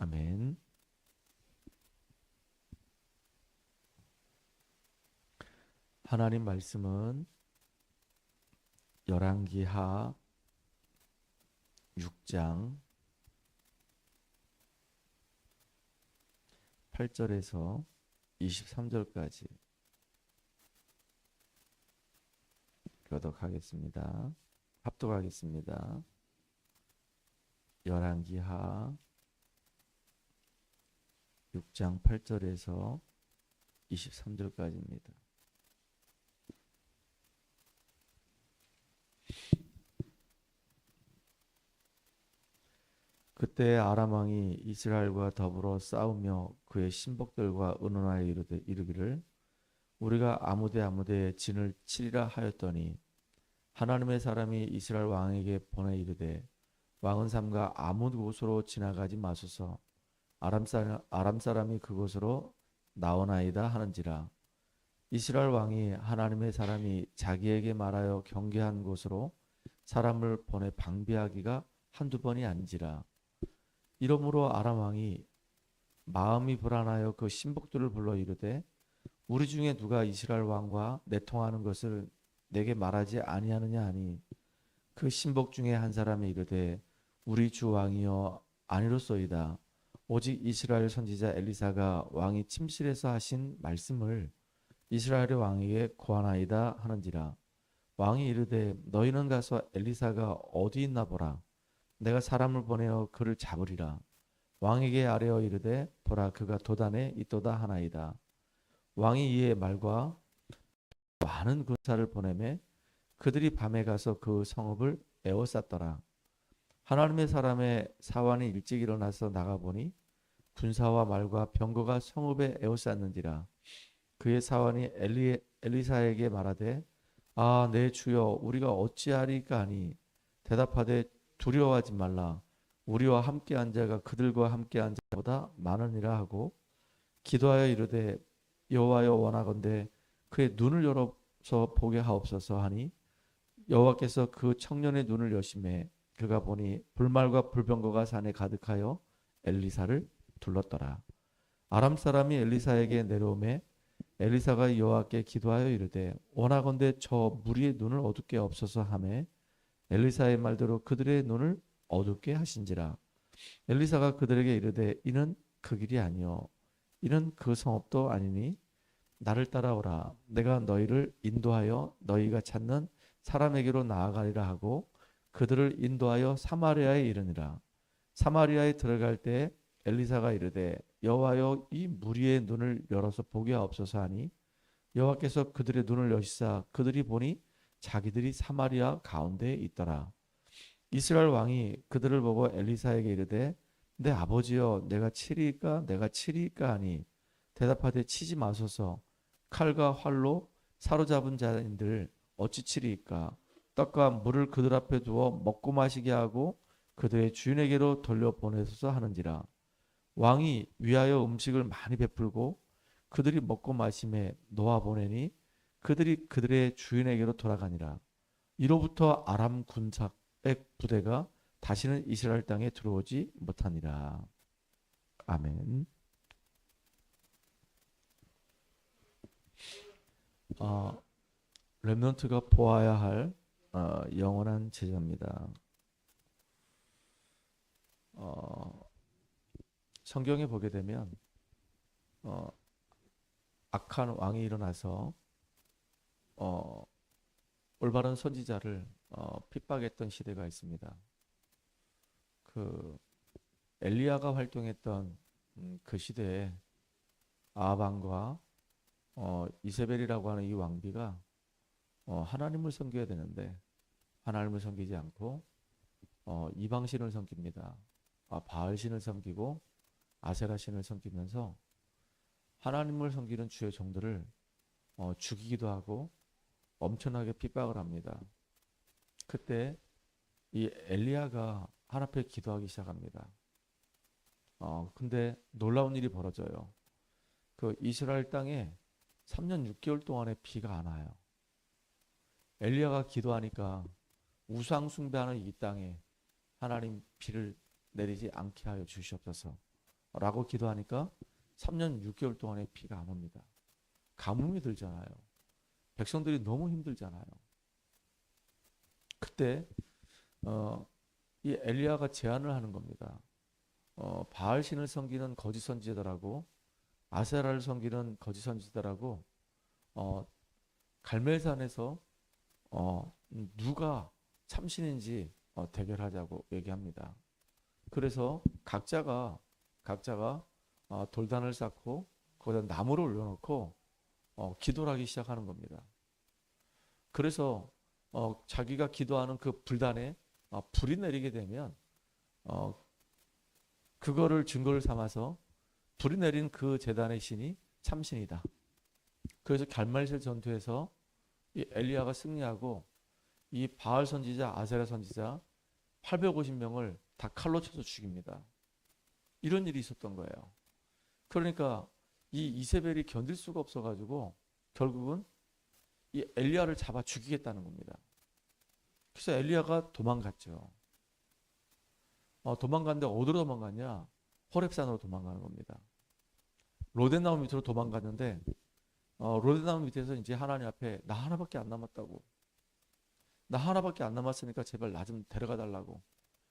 아멘. 하나님 말씀은 열왕기하 6장 8절에서 23절까지 교독하겠습니다. 합독하겠습니다. 열왕기하 6장 8절에서 23절까지입니다. 그때 아람 왕이 이스라엘과 더불어 싸우며 그의 신복들과 의논하여 이르기를 우리가 아무데에 진을 치리라 하였더니 하나님의 사람이 이스라엘 왕에게 보내 이르되 왕은 삼가 아무 곳으로 지나가지 마소서 아람 사람이 그곳으로 나오나이다 하는지라. 이스라엘 왕이 하나님의 사람이 자기에게 말하여 경계한 곳으로 사람을 보내 방비하기가 한두 번이 아닌지라. 이러므로 아람 왕이 마음이 불안하여 그 신복들을 불러 이르되 우리 중에 누가 이스라엘 왕과 내통하는 것을 내게 말하지 아니하느냐 하니 그 신복 중에 한 사람이 이르되 우리 주 왕이여 아니로소이다. 오직 이스라엘 선지자 엘리사가 왕이 침실에서 하신 말씀을 이스라엘의 왕에게 고하나이다 하는지라. 왕이 이르되 너희는 가서 엘리사가 어디 있나 보라. 내가 사람을 보내어 그를 잡으리라. 왕에게 아뢰어 이르되 보라 그가 도단에 있도다 하나이다. 왕이 이에 말과 많은 군사를 보내매 그들이 밤에 가서 그 성읍을 에워쌌더라. 하나님의 사람의 사환이 일찍 일어나서 나가보니 군사와 말과 병거가 성읍에 에워쌌는지라. 그의 사환이 엘리사에게 말하되 아 내 주여 우리가 어찌하리까 하니 대답하되 두려워하지 말라. 우리와 함께한 자가 그들과 함께한 자보다 많으니라 하고 기도하여 이르되 여호와여 원하건대 그의 눈을 열어서 보게 하옵소서 하니 여호와께서 그 청년의 눈을 여심해 그가 보니 불말과 불병거가 산에 가득하여 엘리사를 둘렀더라. 아람 사람이 엘리사에게 내려오매 엘리사가 여호와께 기도하여 이르되 원하건대 저 무리의 눈을 어둡게 없어서 하매 엘리사의 말대로 그들의 눈을 어둡게 하신지라. 엘리사가 그들에게 이르되 이는 그 길이 아니요 이는 그 성읍도 아니니 나를 따라오라. 내가 너희를 인도하여 너희가 찾는 사람에게로 나아가리라 하고 그들을 인도하여 사마리아에 이르니라. 사마리아에 들어갈 때 엘리사가 이르되 여호와여 이 무리의 눈을 열어서 보게 하옵소서 하니 여호와께서 그들의 눈을 여시사 그들이 보니 자기들이 사마리아 가운데에 있더라. 이스라엘 왕이 그들을 보고 엘리사에게 이르되 내 아버지여 내가 치리이까 하니 대답하되 치지 마소서. 칼과 활로 사로잡은 자인들 어찌 치리이까. 떡과 물을 그들 앞에 두어 먹고 마시게 하고 그들의 주인에게로 돌려보내소서 하는지라. 왕이 위하여 음식을 많이 베풀고 그들이 먹고 마심에 놓아 보내니 그들이 그들의 주인에게로 돌아가니라. 이로부터 아람 군사의 부대가 다시는 이스라엘 땅에 들어오지 못하니라. 아멘. 렘넌트가 보아야 할 영원한 제자입니다. 성경에 보게 되면 악한 왕이 일어나서 올바른 선지자를 핍박했던 시대가 있습니다. 그 엘리야가 활동했던 그 시대에 아합 왕과 이세벨이라고 하는 이 왕비가 하나님을 섬겨야 되는데 하나님을 섬기지 않고 이방신을 섬깁니다. 바알신을 섬기고 아세라신을 섬기면서 하나님을 섬기는 주의 종들을 죽이기도 하고 엄청나게 핍박을 합니다. 그때 이 엘리야가 하나님 앞에 기도하기 시작합니다. 근데 놀라운 일이 벌어져요. 그 이스라엘 땅에 3년 6개월 동안에 비가 안 와요. 엘리야가 기도하니까 우상 숭배하는 이 땅에 하나님 비를 내리지 않게 하여 주시옵소서. 라고 기도하니까 3년 6개월 동안에 비가 안 옵니다. 가뭄이 들잖아요. 백성들이 너무 힘들잖아요. 그때 이 엘리야가 제안을 하는 겁니다. 바알 신을 섬기는 거짓 선지자들하고 아세라를 섬기는 거짓 선지자들하고 갈멜산에서 누가 참신인지 대결하자고 얘기합니다. 그래서 각자가 돌단을 쌓고 거기다 나무를 올려놓고 기도를 하기 시작하는 겁니다. 그래서 자기가 기도하는 그 불단에 불이 내리게 되면 그거를 증거를 삼아서 불이 내린 그 제단의 신이 참신이다. 그래서 갈멜셀 전투에서 이 엘리야가 승리하고 이 바알 선지자, 아세라 선지자 850명을 다 칼로 쳐서 죽입니다. 이런 일이 있었던 거예요. 그러니까 이 이세벨이 견딜 수가 없어가지고 결국은 이 엘리야를 잡아 죽이겠다는 겁니다. 그래서 엘리야가 도망갔죠. 도망갔는데 어디로 도망갔냐? 호렙산으로 도망가는 겁니다. 로데나무 밑으로 도망갔는데 로데나무 밑에서 이제 하나님 앞에 나 하나밖에 안 남았다고. 나 하나밖에 안 남았으니까 제발 나 좀 데려가 달라고.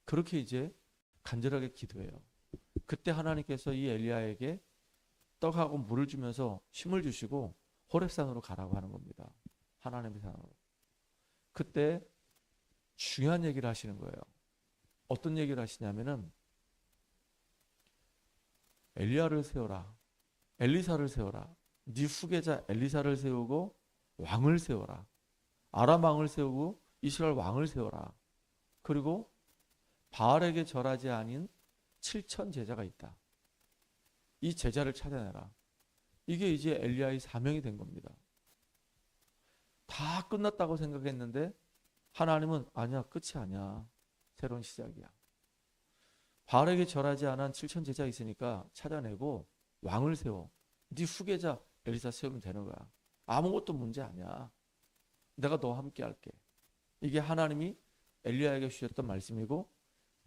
그렇게 이제 간절하게 기도해요. 그때 하나님께서 이 엘리야에게 떡하고 물을 주면서 힘을 주시고 호렙산으로 가라고 하는 겁니다. 하나님의 산으로. 그때 중요한 얘기를 하시는 거예요. 어떤 얘기를 하시냐면은 엘리야를 세워라. 엘리사를 세워라. 네 후계자 엘리사를 세우고 왕을 세워라. 아람 왕을 세우고 이스라엘 왕을 세워라. 그리고 바알에게 절하지 아닌 7천 제자가 있다. 이 제자를 찾아내라. 이게 이제 엘리야의 사명이 된 겁니다. 다 끝났다고 생각했는데 하나님은 아니야, 끝이 아니야. 새로운 시작이야. 바알에게 절하지 않은 7천 제자 있으니까 찾아내고 왕을 세워. 네 후계자 엘리사 세우면 되는 거야. 아무것도 문제 아니야. 내가 너와 함께 할게. 이게 하나님이 엘리야에게 주셨던 말씀이고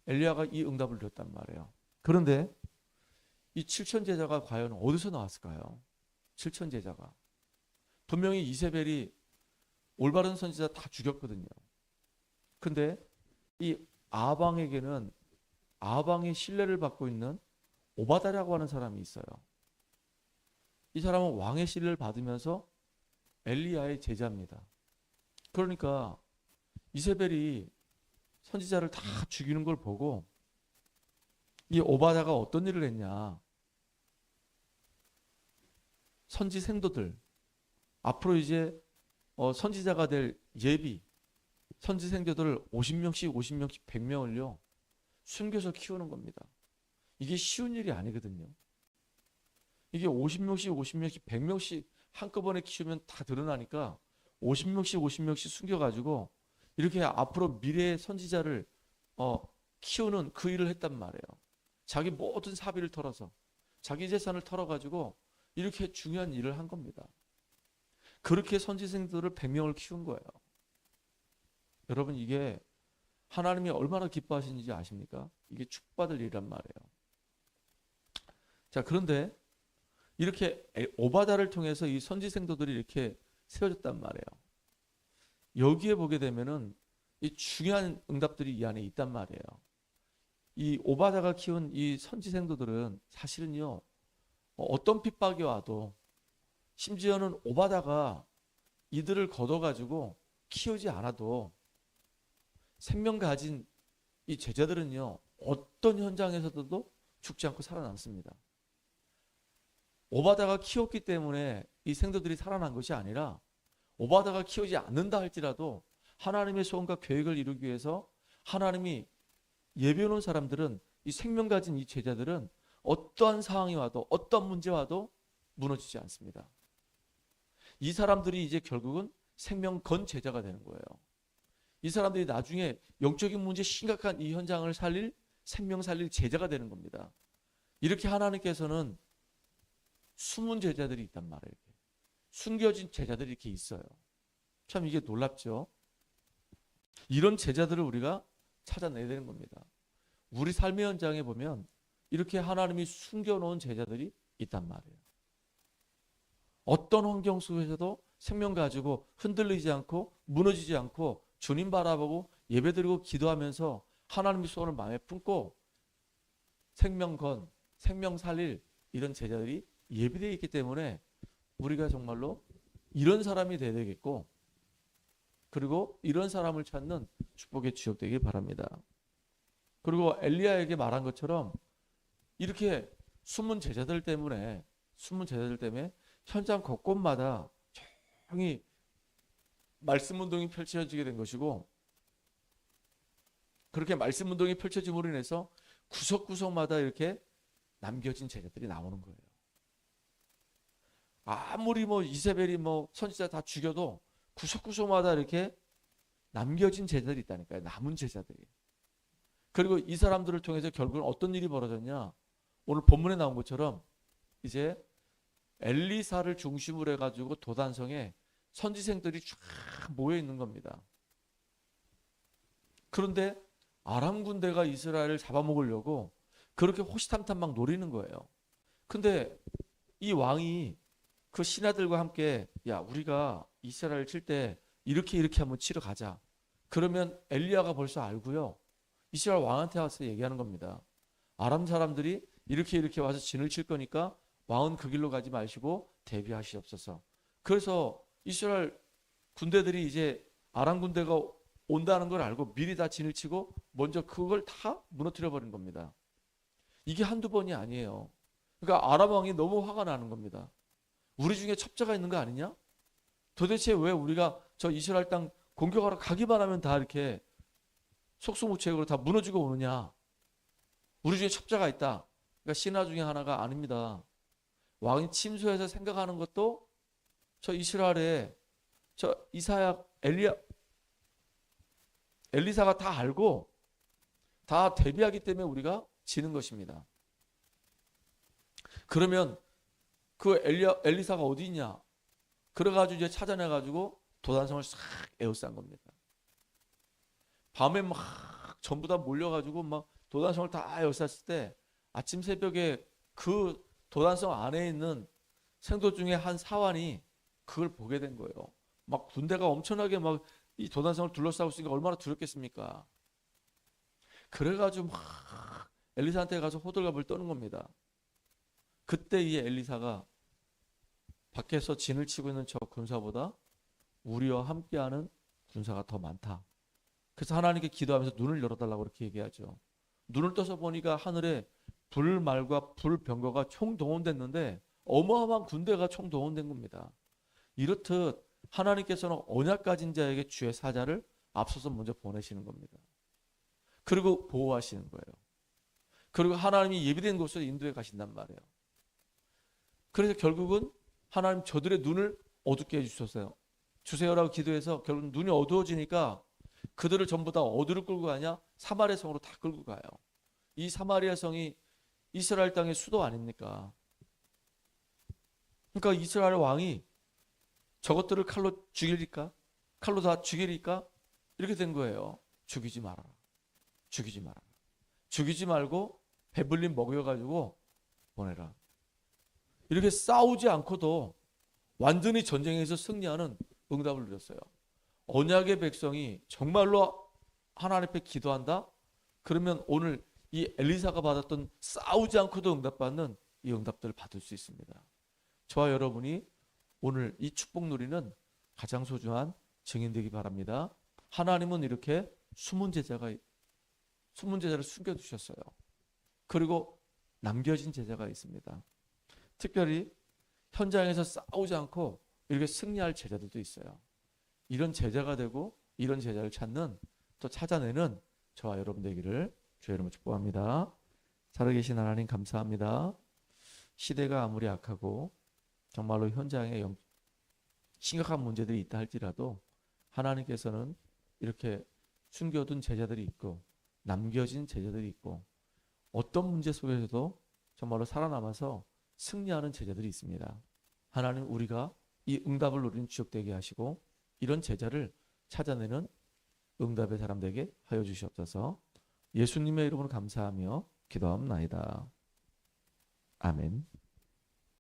엘리야가 이 응답을 드렸단 말이에요. 그런데 이 7천 제자가 과연 어디서 나왔을까요? 7천 제자가. 분명히 이세벨이 올바른 선지자 다 죽였거든요. 근데 이 아방에게는 아방의 신뢰를 받고 있는 오바다라고 하는 사람이 있어요. 이 사람은 왕의 신뢰를 받으면서 엘리야의 제자입니다. 그러니까 이세벨이 선지자를 다 죽이는 걸 보고 이 오바다가 어떤 일을 했냐. 선지 생도들, 앞으로 이제 선지자가 될 예비 선지 생도들을 50명씩 100명을요 숨겨서 키우는 겁니다. 이게 쉬운 일이 아니거든요. 이게 50명씩 100명씩 한꺼번에 키우면 다 드러나니까 50명씩 숨겨가지고 이렇게 앞으로 미래의 선지자를 키우는 그 일을 했단 말이에요. 자기 모든 사비를 털어서 자기 재산을 털어가지고 이렇게 중요한 일을 한 겁니다. 그렇게 선지생들을 100명을 키운 거예요. 여러분 이게 하나님이 얼마나 기뻐하시는지 아십니까? 이게 축복받을 일이란 말이에요. 자, 그런데 이렇게 오바다를 통해서 이 선지생도들이 이렇게 세워졌단 말이에요. 여기에 보게 되면은 이 중요한 응답들이 이 안에 있단 말이에요. 이 오바다가 키운 이 선지생도들은 사실은요 어떤 핍박이 와도 심지어는 오바다가 이들을 걷어가지고 키우지 않아도 생명 가진 이 제자들은요 어떤 현장에서도 죽지 않고 살아남습니다. 오바다가 키웠기 때문에 이 생도들이 살아난 것이 아니라 오바다가 키우지 않는다 할지라도 하나님의 소원과 계획을 이루기 위해서 하나님이 예비해놓은 사람들은 이 생명 가진 이 제자들은 어떠한 상황이 와도 어떤 문제 와도 무너지지 않습니다. 이 사람들이 이제 결국은 생명 건 제자가 되는 거예요. 이 사람들이 나중에 영적인 문제 심각한 이 현장을 살릴 생명 살릴 제자가 되는 겁니다. 이렇게 하나님께서는 숨은 제자들이 있단 말이에요. 숨겨진 제자들이 이렇게 있어요. 참 이게 놀랍죠. 이런 제자들을 우리가 찾아내야 되는 겁니다. 우리 삶의 현장에 보면 이렇게 하나님이 숨겨놓은 제자들이 있단 말이에요. 어떤 환경 속에서도 생명 가지고 흔들리지 않고 무너지지 않고 주님 바라보고 예배드리고 기도하면서 하나님의 소원을 마음에 품고 생명 건, 생명 살릴 이런 제자들이 예비되어 있기 때문에 우리가 정말로 이런 사람이 되어야 되겠고, 그리고 이런 사람을 찾는 축복의 주역 되길 바랍니다. 그리고 엘리야에게 말한 것처럼 이렇게 숨은 제자들 때문에 현장 곳곳마다 조용히 말씀 운동이 펼쳐지게 된 것이고, 그렇게 말씀 운동이 펼쳐짐으로 인해서 구석구석마다 이렇게 남겨진 제자들이 나오는 거예요. 아무리 이세벨이 선지자 다 죽여도 구석구석마다 이렇게 남겨진 제자들이 있다니까요. 남은 제자들이. 그리고 이 사람들을 통해서 결국은 어떤 일이 벌어졌냐? 오늘 본문에 나온 것처럼 이제 엘리사를 중심으로 해가지고 도단성에 선지생들이 쫙 모여 있는 겁니다. 그런데 아람 군대가 이스라엘을 잡아먹으려고 그렇게 호시탐탐 막 노리는 거예요. 근데 이 왕이 그 신하들과 함께 야, 우리가 이스라엘 칠 때 이렇게 한번 치러 가자. 그러면 엘리야가 벌써 알고요. 이스라엘 왕한테 와서 얘기하는 겁니다. 아람 사람들이 이렇게 와서 진을 칠 거니까 왕은 그 길로 가지 마시고 대비하시옵소서. 그래서 이스라엘 군대들이 이제 아람 군대가 온다는 걸 알고 미리 다 진을 치고 먼저 그걸 다 무너뜨려 버린 겁니다. 이게 한두 번이 아니에요. 그러니까 아람 왕이 너무 화가 나는 겁니다. 우리 중에 첩자가 있는 거 아니냐? 도대체 왜 우리가 저 이스라엘 땅 공격하러 가기만 하면 다 이렇게 속수무책으로 다 무너지고 오느냐? 우리 중에 첩자가 있다. 그러니까 신하 중에 하나가 아닙니다. 왕이 침소해서 생각하는 것도 저 이스라엘에 저 이사야 엘리사가 다 알고 다 대비하기 때문에 우리가 지는 것입니다. 그러면 그 엘리사가 어디 있냐? 그래가지고 이제 찾아내가지고 도단성을 싹 에워싼 겁니다. 밤에 막 전부 다 몰려가지고 막 도단성을 다 에워쌌을 때 아침 새벽에 그 도단성 안에 있는 생도 중에 한 사환이 그걸 보게 된 거예요. 막 군대가 엄청나게 막 이 도단성을 둘러싸고 있으니까 얼마나 두렵겠습니까? 그래가지고 막 엘리사한테 가서 호들갑을 떠는 겁니다. 그때 이 엘리사가 밖에서 진을 치고 있는 저 군사보다 우리와 함께하는 군사가 더 많다. 그래서 하나님께 기도하면서 눈을 열어달라고 그렇게 얘기하죠. 눈을 떠서 보니까 하늘에 불말과 불병거가 총동원됐는데 어마어마한 군대가 총동원된 겁니다. 이렇듯 하나님께서는 언약 가진 자에게 주의 사자를 앞서서 먼저 보내시는 겁니다. 그리고 보호하시는 거예요. 그리고 하나님이 예비된 곳으로 인도해 가신단 말이에요. 그래서 결국은 하나님 저들의 눈을 어둡게 해주셨어요. 주세요라고 기도해서 결국 눈이 어두워지니까 그들을 전부 다 어디로 끌고 가냐? 사마리아 성으로 다 끌고 가요. 이 사마리아 성이 이스라엘 땅의 수도 아닙니까? 그러니까 이스라엘 왕이 저것들을 칼로 죽이리까? 칼로 다 죽이리까? 이렇게 된 거예요. 죽이지 마라. 죽이지 마라. 죽이지 말고 배불림 먹여가지고 보내라. 이렇게 싸우지 않고도 완전히 전쟁에서 승리하는 응답을 누렸어요. 언약의 백성이 정말로 하나님 앞에 기도한다? 그러면 오늘 이 엘리사가 받았던 싸우지 않고도 응답받는 이 응답들을 받을 수 있습니다. 저와 여러분이 오늘 이 축복 누리는 가장 소중한 증인 되기 바랍니다. 하나님은 이렇게 숨은 제자를 숨겨두셨어요. 그리고 남겨진 제자가 있습니다. 특별히 현장에서 싸우지 않고 이렇게 승리할 제자들도 있어요. 이런 제자가 되고 이런 제자를 찾는 또 찾아내는 저와 여러분 되기를 주의 이름으로 축복합니다. 살아계신 하나님 감사합니다. 시대가 아무리 악하고 정말로 현장에 심각한 문제들이 있다 할지라도 하나님께서는 이렇게 숨겨둔 제자들이 있고 남겨진 제자들이 있고 어떤 문제 속에서도 정말로 살아남아서 승리하는 제자들이 있습니다. 하나님 우리가 이 응답을 누리는 주역되게 하시고 이런 제자를 찾아내는 응답의 사람 되게 하여 주시옵소서. 예수님의 이름으로 감사하며 기도합나이다. 아멘.